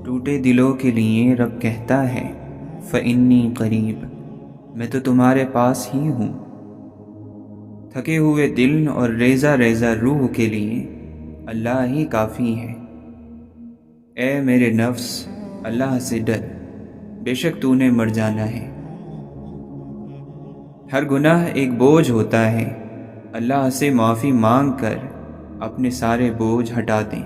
ٹوٹے دلوں کے لیے رب کہتا ہے فإنی قریب، میں تو تمہارے پاس ہی ہوں۔ تھکے ہوئے دل اور ریزہ ریزہ روح کے لیے اللہ ہی کافی ہے۔ اے میرے نفس، اللہ سے ڈر، بے شک تو نے مر جانا ہے۔ ہر گناہ ایک بوجھ ہوتا ہے، اللہ سے معافی مانگ کر اپنے سارے بوجھ ہٹا دیں۔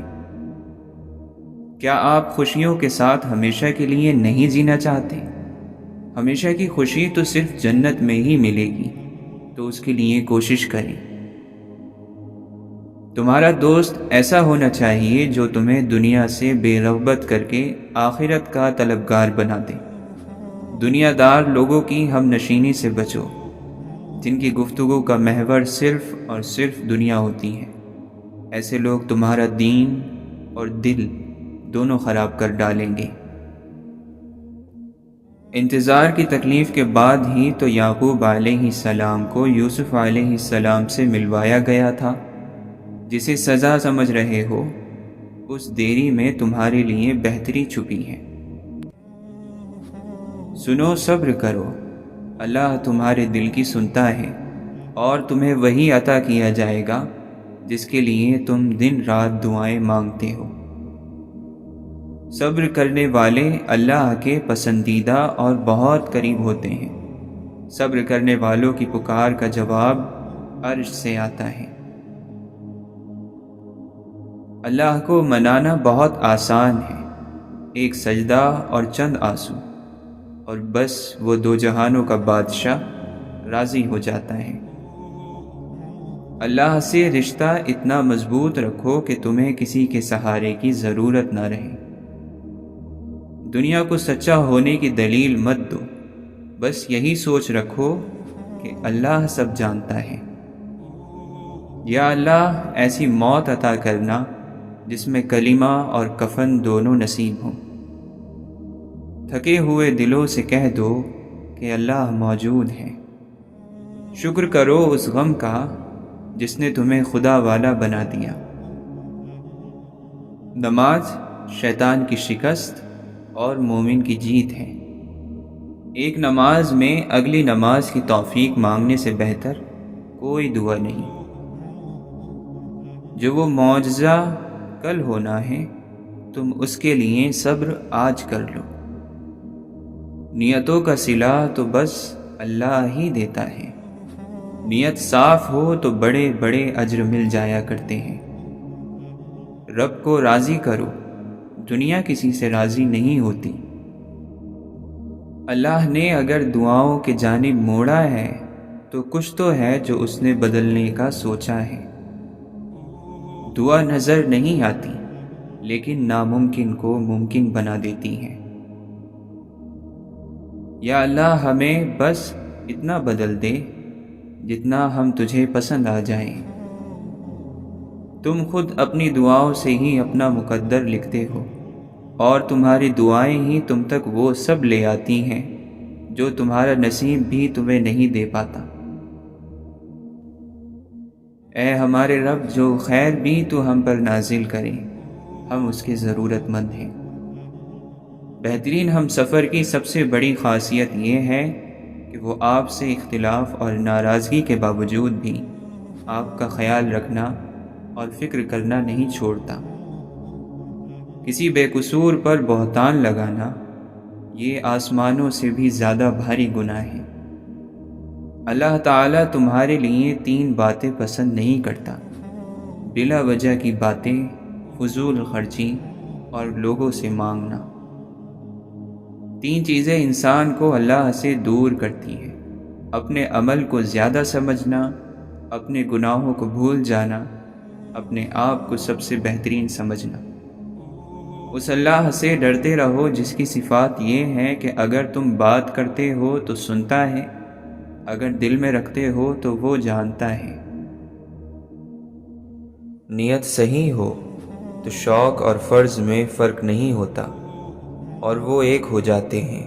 کیا آپ خوشیوں کے ساتھ ہمیشہ کے لیے نہیں جینا چاہتے؟ ہمیشہ کی خوشی تو صرف جنت میں ہی ملے گی، تو اس کے لیے کوشش کریں۔ تمہارا دوست ایسا ہونا چاہیے جو تمہیں دنیا سے بے رغبت کر کے آخرت کا طلبگار بنا دے۔ دنیا دار لوگوں کی ہم نشینی سے بچو، جن کی گفتگو کا محور صرف اور صرف دنیا ہوتی ہے۔ ایسے لوگ تمہارا دین اور دل دونوں خراب کر ڈالیں گے۔ انتظار کی تکلیف کے بعد ہی تو یعقوب علیہ السلام کو یوسف علیہ السلام سے ملوایا گیا تھا۔ جسے سزا سمجھ رہے ہو، اس دیری میں تمہارے لیے بہتری چھپی ہے۔ سنو، صبر کرو، اللہ تمہارے دل کی سنتا ہے، اور تمہیں وہی عطا کیا جائے گا جس کے لیے تم دن رات دعائیں مانگتے ہو۔ صبر کرنے والے اللہ کے پسندیدہ اور بہت قریب ہوتے ہیں۔ صبر کرنے والوں کی پکار کا جواب عرش سے آتا ہے۔ اللہ کو منانا بہت آسان ہے، ایک سجدہ اور چند آنسو، اور بس وہ دو جہانوں کا بادشاہ راضی ہو جاتا ہے۔ اللہ سے رشتہ اتنا مضبوط رکھو کہ تمہیں کسی کے سہارے کی ضرورت نہ رہے۔ دنیا کو سچا ہونے کی دلیل مت دو، بس یہی سوچ رکھو کہ اللہ سب جانتا ہے۔ یا اللہ، ایسی موت عطا کرنا جس میں کلمہ اور کفن دونوں نصیب ہوں۔ تھکے ہوئے دلوں سے کہہ دو کہ اللہ موجود ہے۔ شکر کرو اس غم کا جس نے تمہیں خدا والا بنا دیا۔ نماز شیطان کی شکست اور مومن کی جیت ہے۔ ایک نماز میں اگلی نماز کی توفیق مانگنے سے بہتر کوئی دعا نہیں۔ جو وہ معجزہ کل ہونا ہے، تم اس کے لیے صبر آج کر لو۔ نیتوں کا صلہ تو بس اللہ ہی دیتا ہے۔ نیت صاف ہو تو بڑے بڑے اجر مل جایا کرتے ہیں۔ رب کو راضی کرو، دنیا کسی سے راضی نہیں ہوتی۔ اللہ نے اگر دعاؤں کے جانب موڑا ہے تو کچھ تو ہے جو اس نے بدلنے کا سوچا ہے۔ دعا نظر نہیں آتی، لیکن ناممکن کو ممکن بنا دیتی ہے۔ یا اللہ، ہمیں بس اتنا بدل دے جتنا ہم تجھے پسند آ جائیں۔ تم خود اپنی دعاؤں سے ہی اپنا مقدر لکھتے ہو، اور تمہاری دعائیں ہی تم تک وہ سب لے آتی ہیں جو تمہارا نصیب بھی تمہیں نہیں دے پاتا۔ اے ہمارے رب، جو خیر بھی تو ہم پر نازل کرے، ہم اس کے ضرورت مند ہیں۔ بہترین ہم سفر کی سب سے بڑی خاصیت یہ ہے کہ وہ آپ سے اختلاف اور ناراضگی کے باوجود بھی آپ کا خیال رکھنا اور فکر کرنا نہیں چھوڑتا۔ کسی بے قصور پر بہتان لگانا یہ آسمانوں سے بھی زیادہ بھاری گناہ ہے۔ اللہ تعالیٰ تمہارے لیے 3 باتیں پسند نہیں کرتا: بلا وجہ کی باتیں، فضول خرچی اور لوگوں سے مانگنا۔ 3 چیزیں انسان کو اللہ سے دور کرتی ہیں: اپنے عمل کو زیادہ سمجھنا، اپنے گناہوں کو بھول جانا، اپنے آپ کو سب سے بہترین سمجھنا۔ اس اللہ سے ڈرتے رہو جس کی صفات یہ ہے کہ اگر تم بات کرتے ہو تو سنتا ہے، اگر دل میں رکھتے ہو تو وہ جانتا ہے۔ نیت صحیح ہو تو شوق اور فرض میں فرق نہیں ہوتا، اور وہ ایک ہو جاتے ہیں۔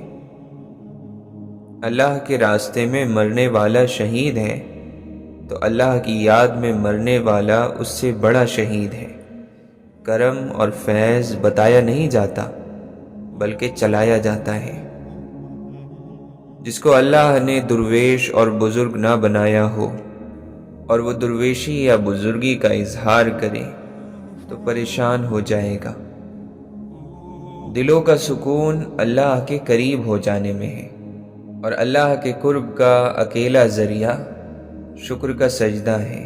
اللہ کے راستے میں مرنے والا شہید ہے تو اللہ کی یاد میں مرنے والا اس سے بڑا شہید ہے۔ کرم اور فیض بتایا نہیں جاتا، بلکہ چلایا جاتا ہے۔ جس کو اللہ نے درویش اور بزرگ نہ بنایا ہو اور وہ درویشی یا بزرگی کا اظہار کرے تو پریشان ہو جائے گا۔ دلوں کا سکون اللہ کے قریب ہو جانے میں ہے، اور اللہ کے قرب کا اکیلا ذریعہ شکر کا سجدہ ہے۔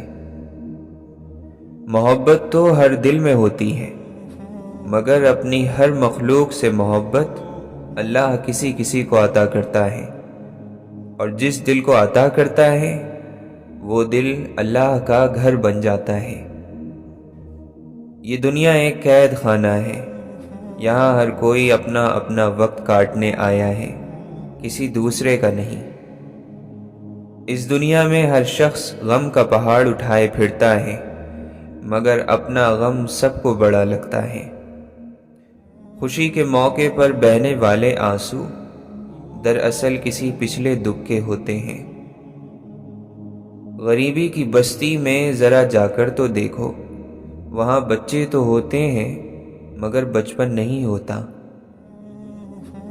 محبت تو ہر دل میں ہوتی ہے، مگر اپنی ہر مخلوق سے محبت اللہ کسی کسی کو عطا کرتا ہے، اور جس دل کو عطا کرتا ہے وہ دل اللہ کا گھر بن جاتا ہے۔ یہ دنیا ایک قید خانہ ہے، یہاں ہر کوئی اپنا اپنا وقت کاٹنے آیا ہے، کسی دوسرے کا نہیں۔ اس دنیا میں ہر شخص غم کا پہاڑ اٹھائے پھرتا ہے، مگر اپنا غم سب کو بڑا لگتا ہے۔ خوشی کے موقع پر بہنے والے آنسو دراصل کسی پچھلے دکھ کے ہوتے ہیں۔ غریبی کی بستی میں ذرا جا کر تو دیکھو، وہاں بچے تو ہوتے ہیں مگر بچپن نہیں ہوتا۔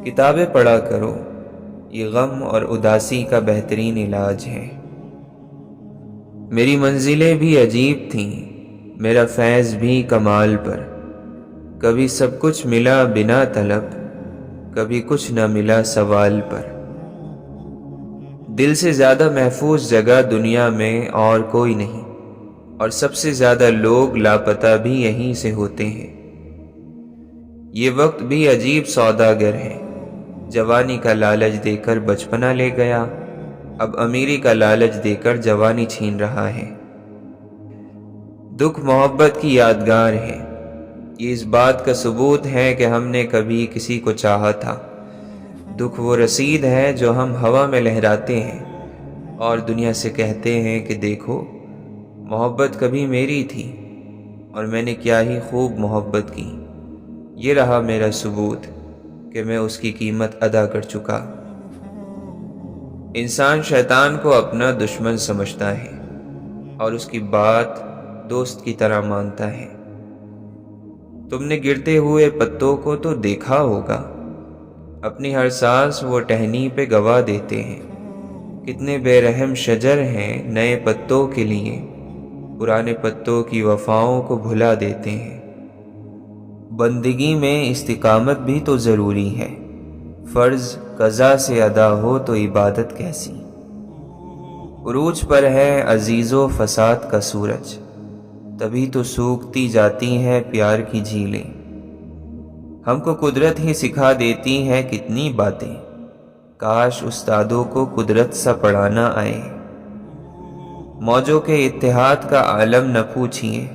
کتابیں پڑھا کرو، یہ غم اور اداسی کا بہترین علاج ہے۔ میری منزلیں بھی عجیب تھیں، میرا فیض بھی کمال پر، کبھی سب کچھ ملا بنا طلب، کبھی کچھ نہ ملا سوال پر۔ دل سے زیادہ محفوظ جگہ دنیا میں اور کوئی نہیں، اور سب سے زیادہ لوگ لاپتہ بھی یہیں سے ہوتے ہیں۔ یہ وقت بھی عجیب سوداگر ہے، جوانی کا لالچ دے کر بچپنا لے گیا، اب امیری کا لالچ دے کر جوانی چھین رہا ہے۔ دکھ محبت کی یادگار ہے، یہ اس بات کا ثبوت ہے کہ ہم نے کبھی کسی کو چاہا تھا۔ دکھ وہ رسید ہے جو ہم ہوا میں لہراتے ہیں اور دنیا سے کہتے ہیں کہ دیکھو، محبت کبھی میری تھی اور میں نے کیا ہی خوب محبت کی۔ یہ رہا میرا ثبوت کہ میں اس کی قیمت ادا کر چکا۔ انسان شیطان کو اپنا دشمن سمجھتا ہے اور اس کی بات دوست کی طرح مانتا ہے۔ تم نے گرتے ہوئے پتوں کو تو دیکھا ہوگا، اپنی ہر سانس وہ ٹہنی پہ گوا دیتے ہیں۔ کتنے بے رحم شجر ہیں نئے پتوں کے لیے، پرانے پتوں کی وفاؤں کو بھلا دیتے ہیں۔ بندگی میں استقامت بھی تو ضروری ہے، فرض قضا سے ادا ہو تو عبادت کیسی۔ عروج پر ہے عزیز و فساد کا سورج، تبھی تو سوکھتی جاتی ہیں پیار کی جھیلیں۔ ہم کو قدرت ہی سکھا دیتی ہے کتنی باتیں، کاش استادوں کو قدرت سا پڑھانا آئے۔ موجوں کے اتحاد کا عالم نہ پوچھئے،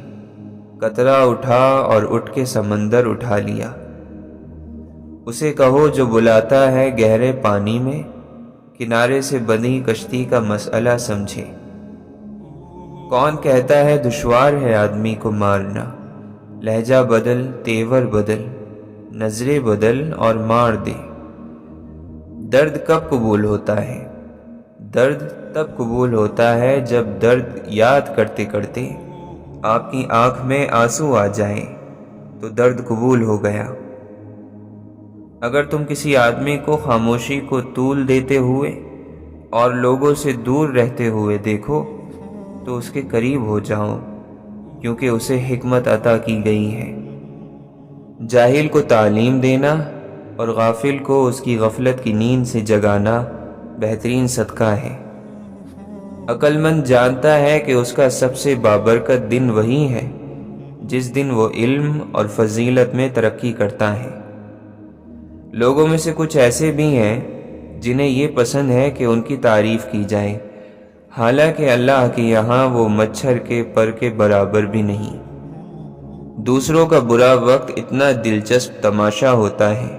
قطرہ اٹھا اور اٹھ کے سمندر اٹھا لیا۔ اسے کہو جو بلاتا ہے گہرے پانی میں، کنارے سے بندھی کشتی کا مسئلہ سمجھے۔ کون کہتا ہے دشوار ہے آدمی کو مارنا، لہجہ بدل، تیور بدل، نظریں بدل اور مار دے۔ درد کب قبول ہوتا ہے؟ درد تب قبول ہوتا ہے جب درد یاد کرتے کرتے آپ کی آنکھ میں آنسو آ جائیں تو درد قبول ہو گیا۔ اگر تم کسی آدمی کو خاموشی کو طول دیتے ہوئے اور لوگوں سے دور رہتے ہوئے دیکھو تو اس کے قریب ہو جاؤ، کیونکہ اسے حکمت عطا کی گئی ہے۔ جاہل کو تعلیم دینا اور غافل کو اس کی غفلت کی نیند سے جگانا بہترین صدقہ ہے۔ عقل مند جانتا ہے کہ اس کا سب سے بابرکت دن وہی ہے جس دن وہ علم اور فضیلت میں ترقی کرتا ہے۔ لوگوں میں سے کچھ ایسے بھی ہیں جنہیں یہ پسند ہے کہ ان کی تعریف کی جائے، حالانکہ اللہ کے یہاں وہ مچھر کے پر کے برابر بھی نہیں۔ دوسروں کا برا وقت اتنا دلچسپ تماشا ہوتا ہے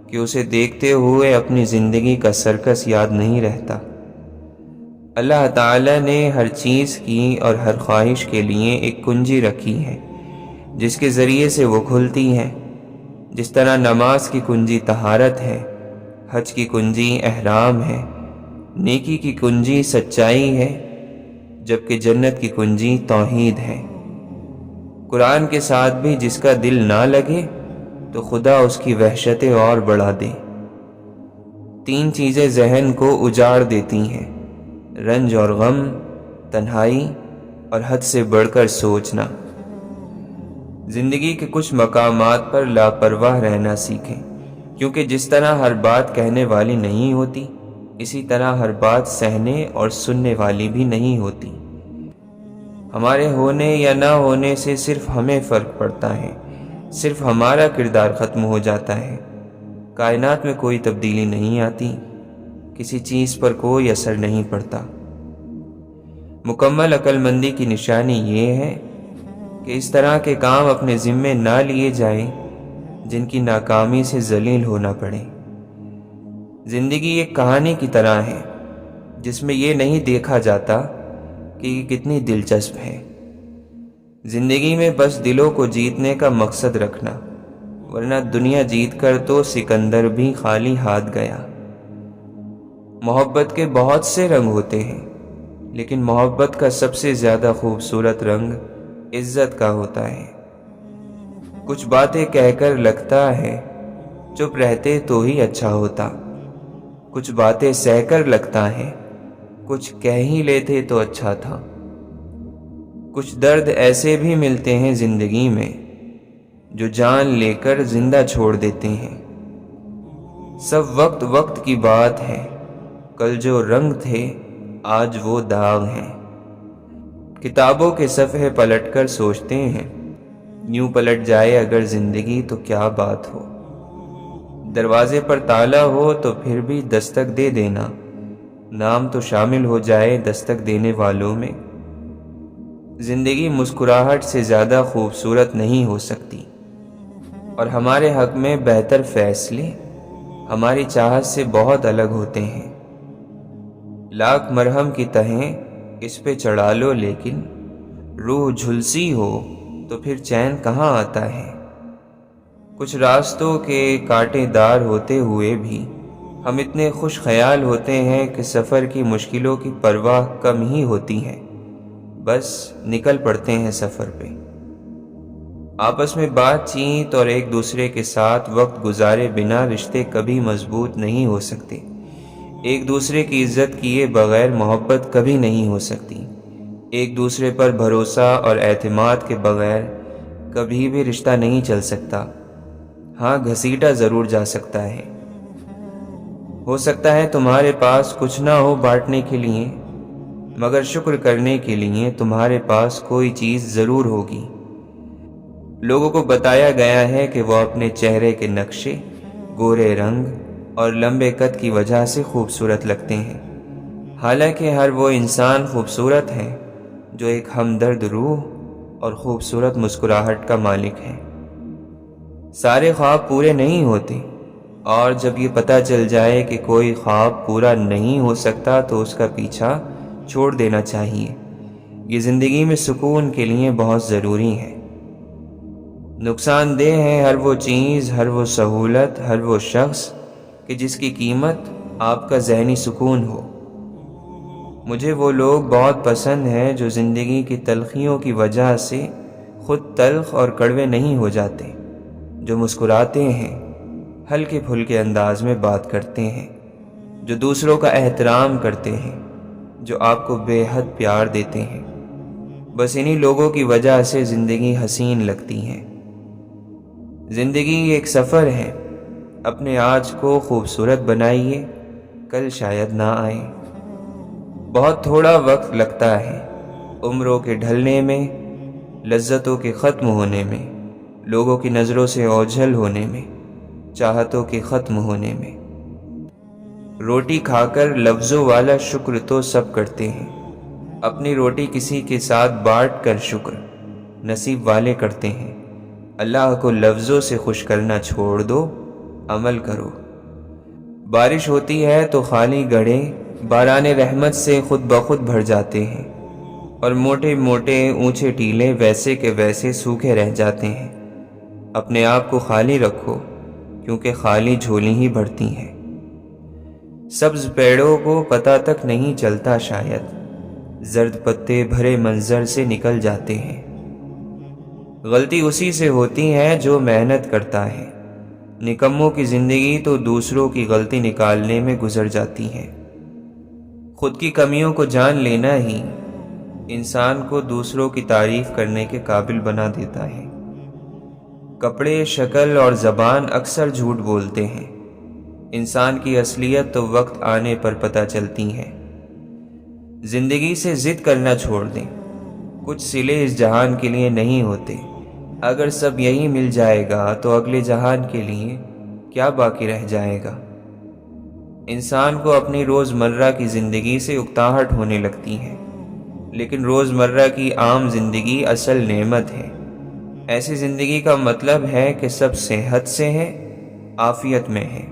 کہ اسے دیکھتے ہوئے اپنی زندگی کا سرکس یاد نہیں رہتا۔ اللہ تعالیٰ نے ہر چیز کی اور ہر خواہش کے لیے ایک کنجی رکھی ہے جس کے ذریعے سے وہ کھلتی ہے۔ جس طرح نماز کی کنجی طہارت ہے، حج کی کنجی احرام ہے، نیکی کی کنجی سچائی ہے، جبکہ جنت کی کنجی توحید ہے۔ قرآن کے ساتھ بھی جس کا دل نہ لگے تو خدا اس کی وحشتیں اور بڑھا دے۔ 3 چیزیں ذہن کو اجاڑ دیتی ہیں: رنج اور غم، تنہائی اور حد سے بڑھ کر سوچنا۔ زندگی کے کچھ مقامات پر لاپرواہ رہنا سیکھیں، کیونکہ جس طرح ہر بات کہنے والی نہیں ہوتی، اسی طرح ہر بات سہنے اور سننے والی بھی نہیں ہوتی۔ ہمارے ہونے یا نہ ہونے سے صرف ہمیں فرق پڑتا ہے، صرف ہمارا کردار ختم ہو جاتا ہے۔ کائنات میں کوئی تبدیلی نہیں آتی، کسی چیز پر کوئی اثر نہیں پڑتا۔ مکمل عقل مندی کی نشانی یہ ہے کہ اس طرح کے کام اپنے ذمے نہ لیے جائیں جن کی ناکامی سے ذلیل ہونا پڑے۔ زندگی ایک کہانی کی طرح ہے جس میں یہ نہیں دیکھا جاتا کہ یہ کتنی دلچسپ ہے۔ زندگی میں بس دلوں کو جیتنے کا مقصد رکھنا، ورنہ دنیا جیت کر تو سکندر بھی خالی ہاتھ گیا۔ محبت کے بہت سے رنگ ہوتے ہیں، لیکن محبت کا سب سے زیادہ خوبصورت رنگ عزت کا ہوتا ہے۔ کچھ باتیں کہہ کر لگتا ہے چپ رہتے تو ہی اچھا ہوتا، کچھ باتیں سہ کر لگتا ہے کچھ کہہ ہی لیتے تو اچھا تھا۔ کچھ درد ایسے بھی ملتے ہیں زندگی میں جو جان لے کر زندہ چھوڑ دیتے ہیں۔ سب وقت وقت کی بات ہے، کل جو رنگ تھے آج وہ داغ ہیں۔ کتابوں کے صفحے پلٹ کر سوچتے ہیں، یوں پلٹ جائے اگر زندگی تو کیا بات ہو۔ دروازے پر تالا ہو تو پھر بھی دستک دے دینا، نام تو شامل ہو جائے دستک دینے والوں میں۔ زندگی مسکراہٹ سے زیادہ خوبصورت نہیں ہو سکتی، اور ہمارے حق میں بہتر فیصلے ہماری چاہت سے بہت الگ ہوتے ہیں۔ لاکھ مرہم کی تہیں اس پہ چڑھا لو، لیکن روح جھلسی ہو تو پھر چین کہاں آتا ہے۔ کچھ راستوں کے کانٹے دار ہوتے ہوئے بھی ہم اتنے خوش خیال ہوتے ہیں کہ سفر کی مشکلوں کی پرواہ کم ہی ہوتی ہے، بس نکل پڑتے ہیں سفر پہ۔ آپس میں بات چیت اور ایک دوسرے کے ساتھ وقت گزارے بنا رشتے کبھی مضبوط نہیں ہو سکتے۔ ایک دوسرے کی عزت کیے بغیر محبت کبھی نہیں ہو سکتی۔ ایک دوسرے پر بھروسہ اور اعتماد کے بغیر کبھی بھی رشتہ نہیں چل سکتا۔ ہاں، گھسیٹا ضرور جا سکتا ہے۔ ہو سکتا ہے تمہارے پاس کچھ نہ ہو بانٹنے کے لیے، مگر شکر کرنے کے لیے تمہارے پاس کوئی چیز ضرور ہوگی۔ لوگوں کو بتایا گیا ہے کہ وہ اپنے چہرے کے نقشے، گورے رنگ اور لمبے قد کی وجہ سے خوبصورت لگتے ہیں، حالانکہ ہر وہ انسان خوبصورت ہے جو ایک ہمدرد روح اور خوبصورت مسکراہٹ کا مالک ہے۔ سارے خواب پورے نہیں ہوتے، اور جب یہ پتہ چل جائے کہ کوئی خواب پورا نہیں ہو سکتا تو اس کا پیچھا چھوڑ دینا چاہیے۔ یہ زندگی میں سکون کے لیے بہت ضروری ہے۔ نقصان دہ ہے ہر وہ چیز، ہر وہ سہولت، ہر وہ شخص کہ جس کی قیمت آپ کا ذہنی سکون ہو۔ مجھے وہ لوگ بہت پسند ہیں جو زندگی کی تلخیوں کی وجہ سے خود تلخ اور کڑوے نہیں ہو جاتے، جو مسکراتے ہیں، ہلکے پھلکے انداز میں بات کرتے ہیں، جو دوسروں کا احترام کرتے ہیں، جو آپ کو بے حد پیار دیتے ہیں۔ بس انہی لوگوں کی وجہ سے زندگی حسین لگتی ہے۔ زندگی ایک سفر ہے، اپنے آج کو خوبصورت بنائیے، کل شاید نہ آئے۔ بہت تھوڑا وقت لگتا ہے عمروں کے ڈھلنے میں، لذتوں کے ختم ہونے میں، لوگوں کی نظروں سے اوجھل ہونے میں، چاہتوں کے ختم ہونے میں۔ روٹی کھا کر لفظوں والا شکر تو سب کرتے ہیں، اپنی روٹی کسی کے ساتھ بانٹ کر شکر نصیب والے کرتے ہیں۔ اللہ کو لفظوں سے خوش کرنا چھوڑ دو، عمل کرو۔ بارش ہوتی ہے تو خالی گڑھے باران رحمت سے خود بخود بھر جاتے ہیں، اور موٹے موٹے اونچے ٹیلے ویسے کے ویسے سوکھے رہ جاتے ہیں۔ اپنے آپ کو خالی رکھو، کیونکہ خالی جھولی ہی بھرتی ہیں۔ سبز پیڑوں کو پتہ تک نہیں چلتا، شاید زرد پتے بھرے منظر سے نکل جاتے ہیں۔ غلطی اسی سے ہوتی ہے جو محنت کرتا ہے، نکموں کی زندگی تو دوسروں کی غلطی نکالنے میں گزر جاتی ہے۔ خود کی کمیوں کو جان لینا ہی انسان کو دوسروں کی تعریف کرنے کے قابل بنا دیتا ہے۔ کپڑے، شکل اور زبان اکثر جھوٹ بولتے ہیں۔ انسان کی اصلیت تو وقت آنے پر پتہ چلتی ہے۔ زندگی سے ضد کرنا چھوڑ دیں۔ کچھ صلے اس جہان کے لیے نہیں ہوتے۔ اگر سب یہی مل جائے گا تو اگلے جہان کے لیے کیا باقی رہ جائے گا؟ انسان کو اپنی روزمرہ کی زندگی سے اکتاہٹ ہونے لگتی ہے، لیکن روزمرہ کی عام زندگی اصل نعمت ہے۔ ایسی زندگی کا مطلب ہے کہ سب صحت سے ہیں، عافیت میں ہیں۔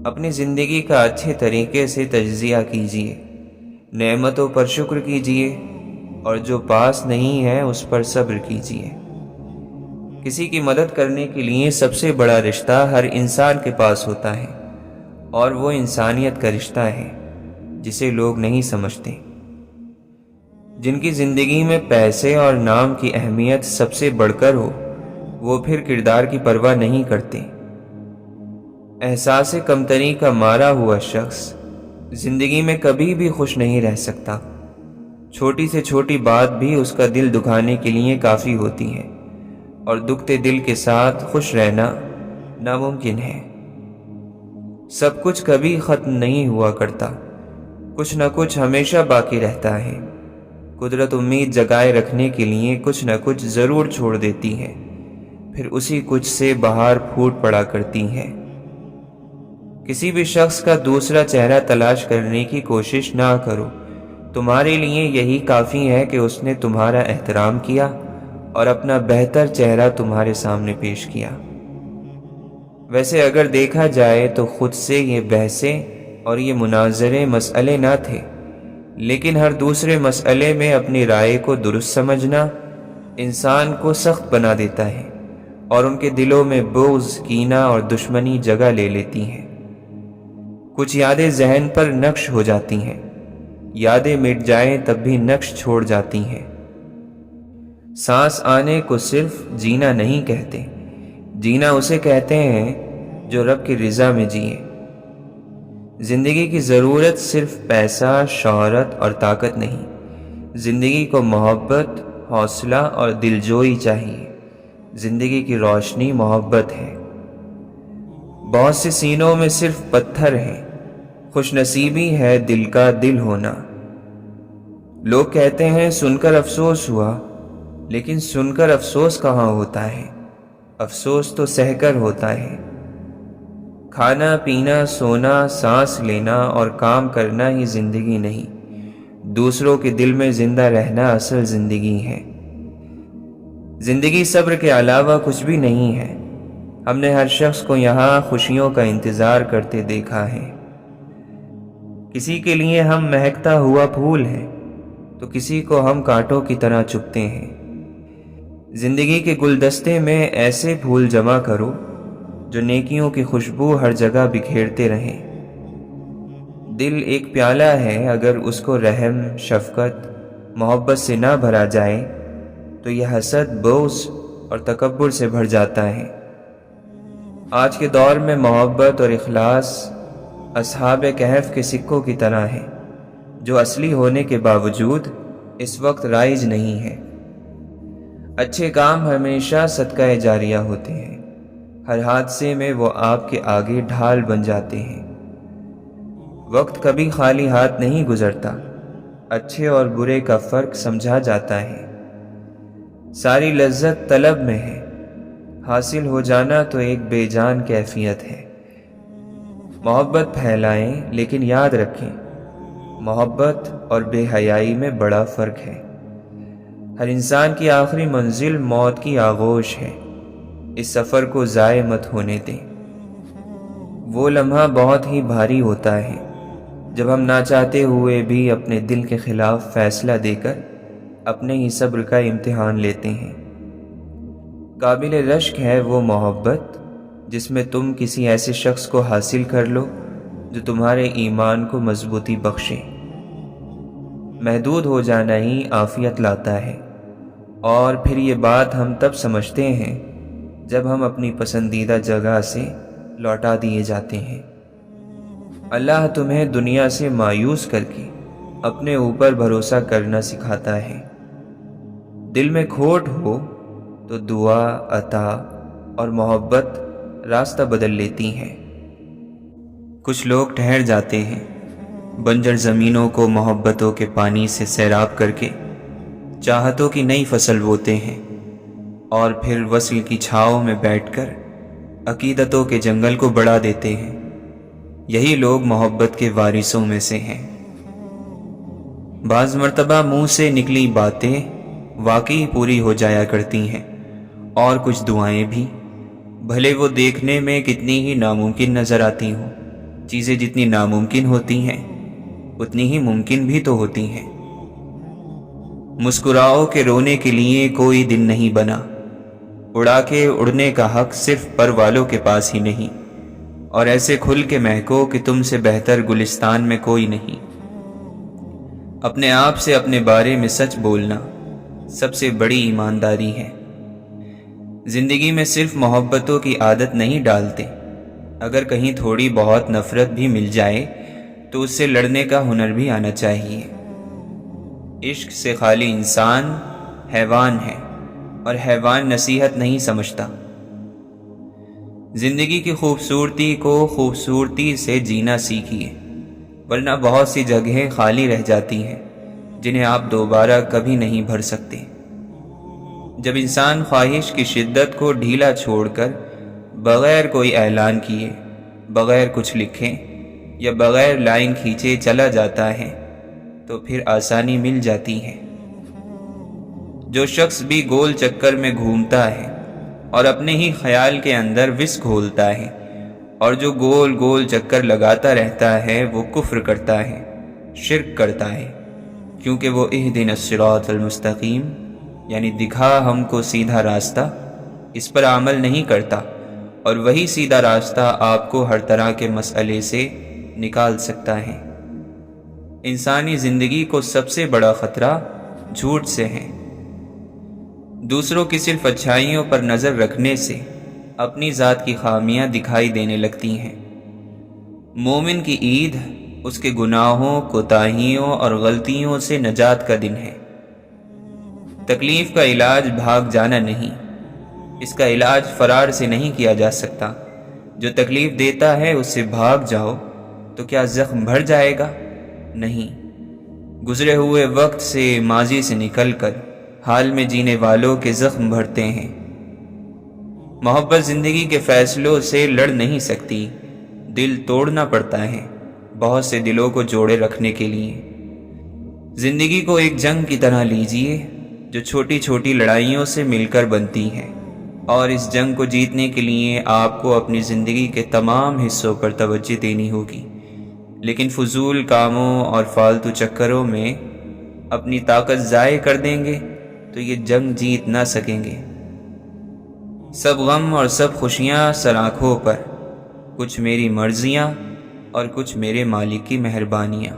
اپنی زندگی کا اچھے طریقے سے تجزیہ کیجیے، نعمتوں پر شکر کیجیے اور جو پاس نہیں ہے اس پر صبر کیجیے۔ کسی کی مدد کرنے کے لیے سب سے بڑا رشتہ ہر انسان کے پاس ہوتا ہے، اور وہ انسانیت کا رشتہ ہے جسے لوگ نہیں سمجھتے۔ جن کی زندگی میں پیسے اور نام کی اہمیت سب سے بڑھ کر ہو، وہ پھر کردار کی پرواہ نہیں کرتے۔ احساس کمتری کا مارا ہوا شخص زندگی میں کبھی بھی خوش نہیں رہ سکتا۔ چھوٹی سے چھوٹی بات بھی اس کا دل دکھانے کے لیے کافی ہوتی ہے، اور دکھتے دل کے ساتھ خوش رہنا ناممکن ہے۔ سب کچھ کبھی ختم نہیں ہوا کرتا، کچھ نہ کچھ ہمیشہ باقی رہتا ہے۔ قدرت امید جگائے رکھنے کے لیے کچھ نہ کچھ ضرور چھوڑ دیتی ہے، پھر اسی کچھ سے بہار پھوٹ پڑا کرتی ہے۔ کسی بھی شخص کا دوسرا چہرہ تلاش کرنے کی کوشش نہ کرو۔ تمہارے لیے یہی کافی ہے کہ اس نے تمہارا احترام کیا اور اپنا بہتر چہرہ تمہارے سامنے پیش کیا۔ ویسے اگر دیکھا جائے تو خود سے یہ بحثیں اور یہ مناظرے مسئلے نہ تھے، لیکن ہر دوسرے مسئلے میں اپنی رائے کو درست سمجھنا انسان کو سخت بنا دیتا ہے، اور ان کے دلوں میں بغض، کینہ اور دشمنی جگہ لے لیتی ہیں۔ کچھ یادیں ذہن پر نقش ہو جاتی ہیں، یادیں مٹ جائیں تب بھی نقش چھوڑ جاتی ہیں۔ سانس آنے کو صرف جینا نہیں کہتے، جینا اسے کہتے ہیں جو رب کی رضا میں جیے۔ زندگی کی ضرورت صرف پیسہ، شہرت اور طاقت نہیں، زندگی کو محبت، حوصلہ اور دلجوئی چاہیے۔ زندگی کی روشنی محبت ہے۔ بہت سے سینوں میں صرف پتھر ہیں، خوش نصیبی ہے دل کا دل ہونا۔ لوگ کہتے ہیں سن کر افسوس ہوا، لیکن سن کر افسوس کہاں ہوتا ہے؟ افسوس تو سہ کر ہوتا ہے۔ کھانا پینا، سونا، سانس لینا اور کام کرنا ہی زندگی نہیں، دوسروں کے دل میں زندہ رہنا اصل زندگی ہے۔ زندگی صبر کے علاوہ کچھ بھی نہیں ہے۔ ہم نے ہر شخص کو یہاں خوشیوں کا انتظار کرتے دیکھا ہے۔ کسی کے لیے ہم مہکتا ہوا پھول ہیں تو کسی کو ہم کانٹوں کی طرح چبھتے ہیں۔ زندگی کے گلدستے میں ایسے پھول جمع کرو جو نیکیوں کی خوشبو ہر جگہ بکھیرتے رہیں۔ دل ایک پیالہ ہے، اگر اس کو رحم، شفقت، محبت سے نہ بھرا جائے تو یہ حسد، بغض اور تکبر سے بھر جاتا ہے۔ آج کے دور میں محبت اور اخلاص اصحاب کہف کے سکوں کی طرح ہے، جو اصلی ہونے کے باوجود اس وقت رائج نہیں ہے۔ اچھے کام ہمیشہ صدقہ جاریہ ہوتے ہیں، ہر حادثے میں وہ آپ کے آگے ڈھال بن جاتے ہیں۔ وقت کبھی خالی ہاتھ نہیں گزرتا، اچھے اور برے کا فرق سمجھا جاتا ہے۔ ساری لذت طلب میں ہے، حاصل ہو جانا تو ایک بے جان کیفیت ہے۔ محبت پھیلائیں لیکن یاد رکھیں، محبت اور بے حیائی میں بڑا فرق ہے۔ ہر انسان کی آخری منزل موت کی آغوش ہے، اس سفر کو ضائع مت ہونے دیں۔ وہ لمحہ بہت ہی بھاری ہوتا ہے جب ہم نہ چاہتے ہوئے بھی اپنے دل کے خلاف فیصلہ دے کر اپنے ہی صبر کا امتحان لیتے ہیں۔ قابل رشک ہے وہ محبت جس میں تم کسی ایسے شخص کو حاصل کر لو جو تمہارے ایمان کو مضبوطی بخشے۔ محدود ہو جانا ہی عافیت لاتا ہے، اور پھر یہ بات ہم تب سمجھتے ہیں جب ہم اپنی پسندیدہ جگہ سے لوٹا دیے جاتے ہیں۔ اللہ تمہیں دنیا سے مایوس کر کے اپنے اوپر بھروسہ کرنا سکھاتا ہے۔ دل میں کھوٹ ہو تو دعا، عطا اور محبت راستہ بدل لیتی ہیں۔ کچھ لوگ ٹھہر جاتے ہیں، بنجر زمینوں کو محبتوں کے پانی سے سیراب کر کے چاہتوں کی نئی فصل بوتے ہیں، اور پھر وصل کی چھاؤں میں بیٹھ کر عقیدتوں کے جنگل کو بڑھا دیتے ہیں۔ یہی لوگ محبت کے وارثوں میں سے ہیں۔ بعض مرتبہ منہ سے نکلی باتیں واقعی پوری ہو جایا کرتی ہیں، اور کچھ دعائیں بھی، بھلے وہ دیکھنے میں کتنی ہی ناممکن نظر آتی ہوں۔ چیزیں جتنی ناممکن ہوتی ہیں اتنی ہی ممکن بھی تو ہوتی ہیں۔ مسکراؤ کہ رونے کے لیے کوئی دن نہیں بنا، اڑا کے اڑنے کا حق صرف پر والوں کے پاس ہی نہیں، اور ایسے کھل کے مہکو کہ تم سے بہتر گلستان میں کوئی نہیں۔ اپنے آپ سے اپنے بارے میں سچ بولنا سب سے بڑی ایمانداری ہے۔ زندگی میں صرف محبتوں کی عادت نہیں ڈالتے، اگر کہیں تھوڑی بہت نفرت بھی مل جائے تو اس سے لڑنے کا ہنر بھی آنا چاہیے۔ عشق سے خالی انسان حیوان ہے، اور حیوان نصیحت نہیں سمجھتا۔ زندگی کی خوبصورتی کو خوبصورتی سے جینا سیکھیے، ورنہ بہت سی جگہیں خالی رہ جاتی ہیں جنہیں آپ دوبارہ کبھی نہیں بھر سکتے۔ جب انسان خواہش کی شدت کو ڈھیلا چھوڑ کر بغیر کوئی اعلان کیے، بغیر کچھ لکھے یا بغیر لائن کھینچے چلا جاتا ہے تو پھر آسانی مل جاتی ہے۔ جو شخص بھی گول چکر میں گھومتا ہے اور اپنے ہی خیال کے اندر وس گھولتا ہے، اور جو گول گول چکر لگاتا رہتا ہے، وہ کفر کرتا ہے، شرک کرتا ہے، کیونکہ وہ اہدنا الصراط المستقیم یعنی دکھا ہم کو سیدھا راستہ، اس پر عمل نہیں کرتا، اور وہی سیدھا راستہ آپ کو ہر طرح کے مسئلے سے نکال سکتا ہے۔ انسانی زندگی کو سب سے بڑا خطرہ جھوٹ سے ہے۔ دوسروں کی صرف اچھائیوں پر نظر رکھنے سے اپنی ذات کی خامیاں دکھائی دینے لگتی ہیں۔ مومن کی عید اس کے گناہوں، کوتاہیوں اور غلطیوں سے نجات کا دن ہے۔ تکلیف کا علاج بھاگ جانا نہیں، اس کا علاج فرار سے نہیں کیا جا سکتا۔ جو تکلیف دیتا ہے اس سے بھاگ جاؤ تو کیا زخم بھر جائے گا؟ نہیں، گزرے ہوئے وقت سے، ماضی سے نکل کر حال میں جینے والوں کے زخم بھرتے ہیں۔ محبت زندگی کے فیصلوں سے لڑ نہیں سکتی، دل توڑنا پڑتا ہے بہت سے دلوں کو جوڑے رکھنے کے لیے۔ زندگی کو ایک جنگ کی طرح لیجئے جو چھوٹی چھوٹی لڑائیوں سے مل کر بنتی ہے، اور اس جنگ کو جیتنے کے لیے آپ کو اپنی زندگی کے تمام حصوں پر توجہ دینی ہوگی، لیکن فضول کاموں اور فالتو چکروں میں اپنی طاقت ضائع کر دیں گے تو یہ جنگ جیت نہ سکیں گے۔ سب غم اور سب خوشیاں سر آنکھوں پر، کچھ میری مرضیاں اور کچھ میرے مالک کی مہربانیاں۔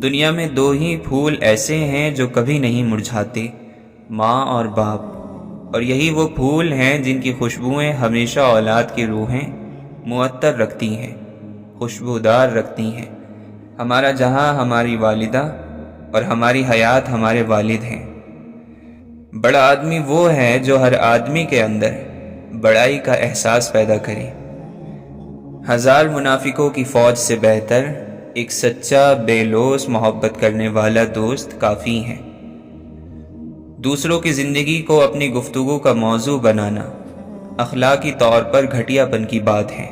دنیا میں دو ہی پھول ایسے ہیں جو کبھی نہیں مرجھاتے، ماں اور باپ، اور یہی وہ پھول ہیں جن کی خوشبوئیں ہمیشہ اولاد کی روحیں معطر رکھتی ہیں، خوشبودار رکھتی ہیں۔ ہمارا جہاں ہماری والدہ اور ہماری حیات ہمارے والد ہیں۔ بڑا آدمی وہ ہے جو ہر آدمی کے اندر بڑائی کا احساس پیدا کرے۔ ہزار منافقوں کی فوج سے بہتر ایک سچا بے لوث محبت کرنے والا دوست کافی ہے۔ دوسروں کی زندگی کو اپنی گفتگو کا موضوع بنانا اخلاقی طور پر گھٹیا پن کی بات ہے۔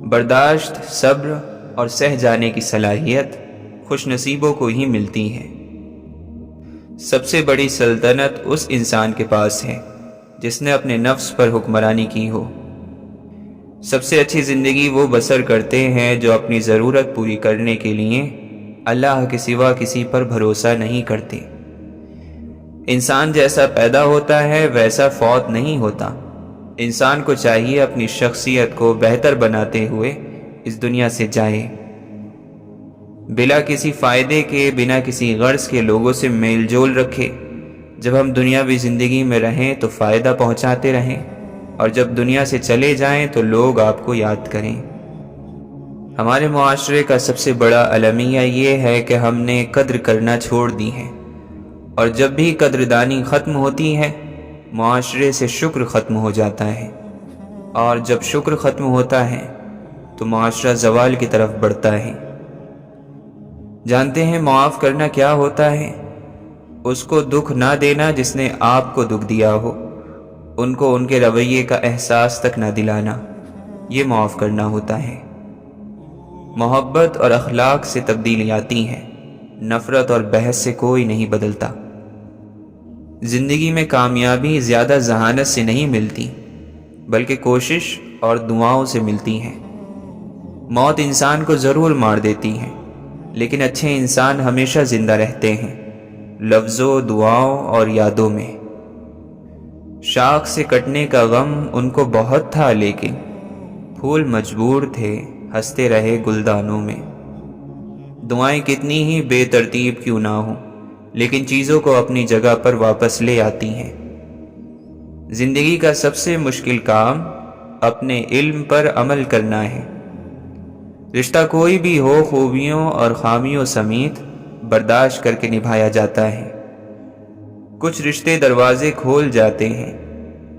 برداشت، صبر اور سہ جانے کی صلاحیت خوش نصیبوں کو ہی ملتی ہے۔ سب سے بڑی سلطنت اس انسان کے پاس ہے جس نے اپنے نفس پر حکمرانی کی ہو۔ سب سے اچھی زندگی وہ بسر کرتے ہیں جو اپنی ضرورت پوری کرنے کے لیے اللہ کے سوا کسی پر بھروسہ نہیں کرتے۔ انسان جیسا پیدا ہوتا ہے ویسا فوت نہیں ہوتا۔ انسان کو چاہیے اپنی شخصیت کو بہتر بناتے ہوئے اس دنیا سے جائے، بلا کسی فائدے کے، بنا کسی غرض کے لوگوں سے میل جول رکھے، جب ہم دنیاوی زندگی میں رہیں تو فائدہ پہنچاتے رہیں، اور جب دنیا سے چلے جائیں تو لوگ آپ کو یاد کریں۔ ہمارے معاشرے کا سب سے بڑا المیہ یہ ہے کہ ہم نے قدر کرنا چھوڑ دی ہے، اور جب بھی قدردانی ختم ہوتی ہے معاشرے سے شکر ختم ہو جاتا ہے، اور جب شکر ختم ہوتا ہے تو معاشرہ زوال کی طرف بڑھتا ہے۔ جانتے ہیں معاف کرنا کیا ہوتا ہے؟ اس کو دکھ نہ دینا جس نے آپ کو دکھ دیا ہو، ان کو ان کے رویے کا احساس تک نہ دلانا، یہ معاف کرنا ہوتا ہے۔ محبت اور اخلاق سے تبدیلی آتی ہے، نفرت اور بحث سے کوئی نہیں بدلتا۔ زندگی میں کامیابی زیادہ ذہانت سے نہیں ملتی، بلکہ کوشش اور دعاؤں سے ملتی ہے۔ موت انسان کو ضرور مار دیتی ہے، لیکن اچھے انسان ہمیشہ زندہ رہتے ہیں، لفظوں، دعاؤں اور یادوں میں۔ شاخ سے کٹنے کا غم ان کو بہت تھا، لیکن پھول مجبور تھے ہنستے رہے گلدانوں میں۔ دعائیں کتنی ہی بے ترتیب کیوں نہ ہوں، لیکن چیزوں کو اپنی جگہ پر واپس لے آتی ہیں۔ زندگی کا سب سے مشکل کام اپنے علم پر عمل کرنا ہے۔ رشتہ کوئی بھی ہو، خوبیوں اور خامیوں سمیت برداشت کر کے نبھایا جاتا ہے۔ کچھ رشتے دروازے کھول جاتے ہیں،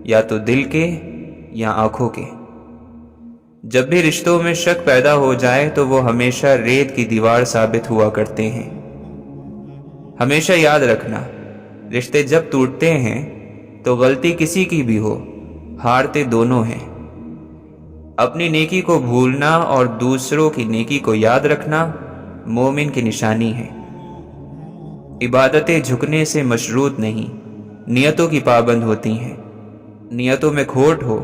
یا تو دل کے یا آنکھوں کے۔ جب بھی رشتوں میں شک پیدا ہو جائے تو وہ ہمیشہ ریت کی دیوار ثابت ہوا کرتے ہیں۔ ہمیشہ یاد رکھنا، رشتے جب ٹوٹتے ہیں تو غلطی کسی کی بھی ہو، ہارتے دونوں ہیں۔ اپنی نیکی کو بھولنا اور دوسروں کی نیکی کو یاد رکھنا مومن کی نشانی ہے۔ عبادتیں جھکنے سے مشروط نہیں، نیتوں کی پابند ہوتی ہیں۔ نیتوں میں کھوٹ ہو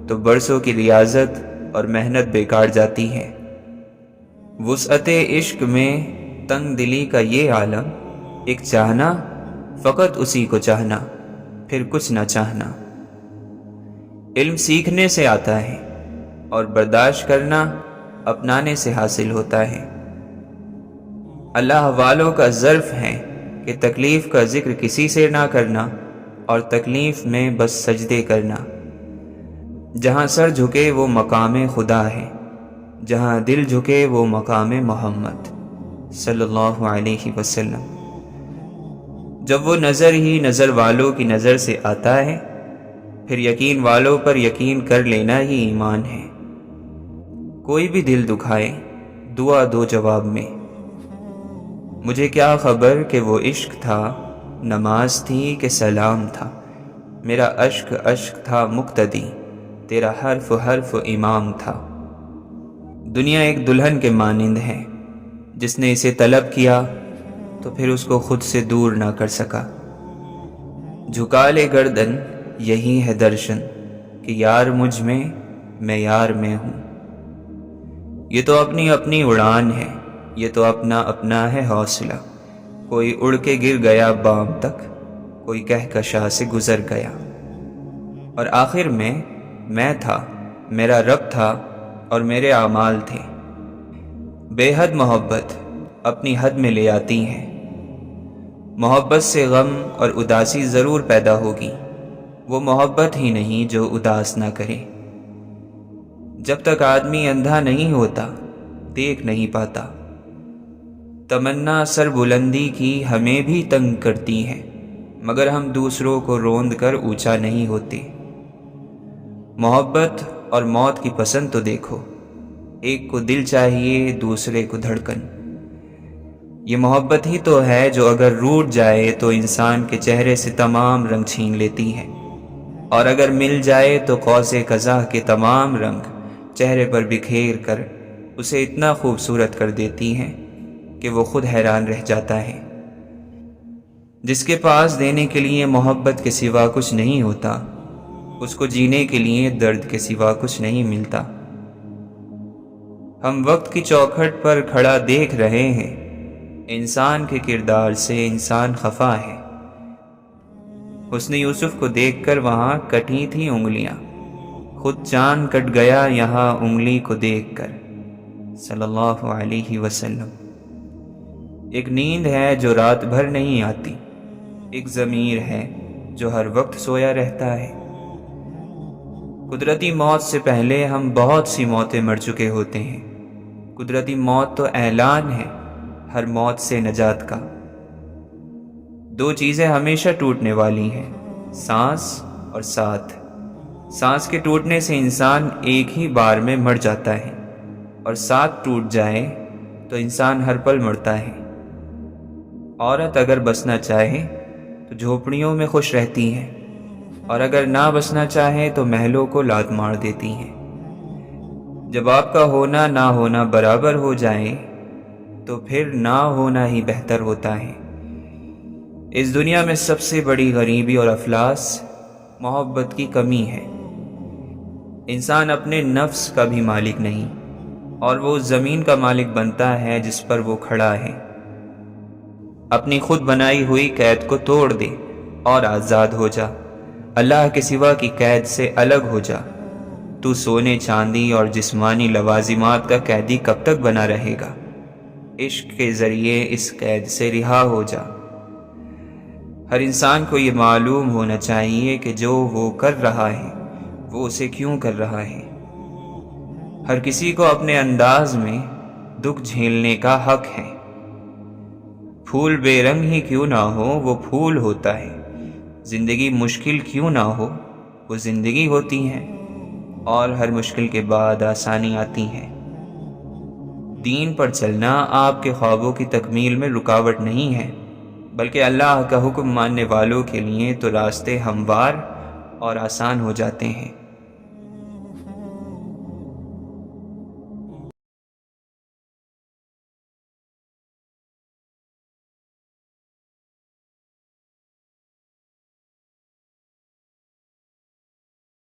تو برسوں کی ریاضت اور محنت بیکار جاتی ہے۔ وسعت عشق میں تنگ دلی کا یہ عالم، ایک چاہنا فقط اسی کو چاہنا، پھر کچھ نہ چاہنا۔ علم سیکھنے سے آتا ہے، اور برداشت کرنا اپنانے سے حاصل ہوتا ہے۔ اللہ والوں کا ظرف ہے کہ تکلیف کا ذکر کسی سے نہ کرنا، اور تکلیف میں بس سجدے کرنا۔ جہاں سر جھکے وہ مقام خدا ہے، جہاں دل جھکے وہ مقام محمد صلی اللہ علیہ وسلم۔ جب وہ نظر ہی نظر والوں کی نظر سے آتا ہے، پھر یقین والوں پر یقین کر لینا ہی ایمان ہے۔ کوئی بھی دل دکھائے، دعا دو جواب میں۔ مجھے کیا خبر کہ وہ عشق تھا، نماز تھی کہ سلام تھا، میرا اشک اشک تھا مقتدی، تیرا حرف حرف امام تھا۔ دنیا ایک دلہن کے مانند ہے، جس نے اسے طلب کیا تو پھر اس کو خود سے دور نہ کر سکا۔ جھکا لے گردن، یہی ہے درشن کہ یار مجھ میں یار میں ہوں۔ یہ تو اپنی اپنی اڑان ہے، یہ تو اپنا اپنا ہے حوصلہ۔ کوئی اڑ کے گر گیا بام تک، کوئی کہکشاں سے گزر گیا۔ اور آخر میں تھا، میرا رب تھا، اور میرے اعمال تھے۔ بے حد محبت اپنی حد میں لے آتی ہے۔ محبت سے غم اور اداسی ضرور پیدا ہوگی، وہ محبت ہی نہیں جو اداس نہ کرے۔ جب تک آدمی اندھا نہیں ہوتا، دیکھ نہیں پاتا۔ تمنا سر بلندی کی ہمیں بھی تنگ کرتی ہے، مگر ہم دوسروں کو روند کر اونچا نہیں ہوتے۔ محبت اور موت کی پسند تو دیکھو، ایک کو دل چاہیے، دوسرے کو دھڑکن۔ یہ محبت ہی تو ہے جو اگر روٹ جائے تو انسان کے چہرے سے تمام رنگ چھین لیتی ہے، اور اگر مل جائے تو قوس قزح کے تمام رنگ چہرے پر بکھیر کر اسے اتنا خوبصورت کر دیتی ہیں کہ وہ خود حیران رہ جاتا ہے۔ جس کے پاس دینے کے لیے محبت کے سوا کچھ نہیں ہوتا، اس کو جینے کے لیے درد کے سوا کچھ نہیں ملتا۔ ہم وقت کی چوکھٹ پر کھڑا دیکھ رہے ہیں، انسان کے کردار سے انسان خفا ہے۔ حسن یوسف کو دیکھ کر وہاں کٹی تھی انگلیاں، خود چاند کٹ گیا یہاں انگلی کو دیکھ کر، صلی اللہ علیہ وسلم۔ ایک نیند ہے جو رات بھر نہیں آتی، ایک ضمیر ہے جو ہر وقت سویا رہتا ہے۔ قدرتی موت سے پہلے ہم بہت سی موتیں مر چکے ہوتے ہیں۔ قدرتی موت تو اعلان ہے ہر موت سے نجات کا۔ دو چیزیں ہمیشہ ٹوٹنے والی ہیں، سانس اور ساتھ۔ سانس کے ٹوٹنے سے انسان ایک ہی بار میں مر جاتا ہے، اور ساتھ ٹوٹ جائے تو انسان ہر پل مرتا ہے۔ عورت اگر بسنا چاہے تو جھونپڑیوں میں خوش رہتی ہے، اور اگر نہ بسنا چاہے تو محلوں کو لات مار دیتی ہیں۔ جب آپ کا ہونا نہ ہونا برابر ہو جائے تو پھر نہ ہونا ہی بہتر ہوتا ہے۔ اس دنیا میں سب سے بڑی غریبی اور افلاس محبت کی کمی ہے۔ انسان اپنے نفس کا بھی مالک نہیں، اور وہ زمین کا مالک بنتا ہے جس پر وہ کھڑا ہے۔ اپنی خود بنائی ہوئی قید کو توڑ دے اور آزاد ہو جا، اللہ کے سوا کی قید سے الگ ہو جا۔ تو سونے چاندی اور جسمانی لوازمات کا قیدی کب تک بنا رہے گا؟ عشق کے ذریعے اس قید سے رہا ہو جا۔ ہر انسان کو یہ معلوم ہونا چاہیے کہ جو وہ کر رہا ہے وہ اسے کیوں کر رہا ہے۔ ہر کسی کو اپنے انداز میں دکھ جھیلنے کا حق ہے۔ پھول بے رنگ ہی کیوں نہ ہو وہ پھول ہوتا ہے، زندگی مشکل کیوں نہ ہو وہ زندگی ہوتی ہے، اور ہر مشکل کے بعد آسانی آتی ہے۔ دین پر چلنا آپ کے خوابوں کی تکمیل میں رکاوٹ نہیں ہے، بلکہ اللہ کا حکم ماننے والوں کے لیے تو راستے ہموار اور آسان ہو جاتے ہیں۔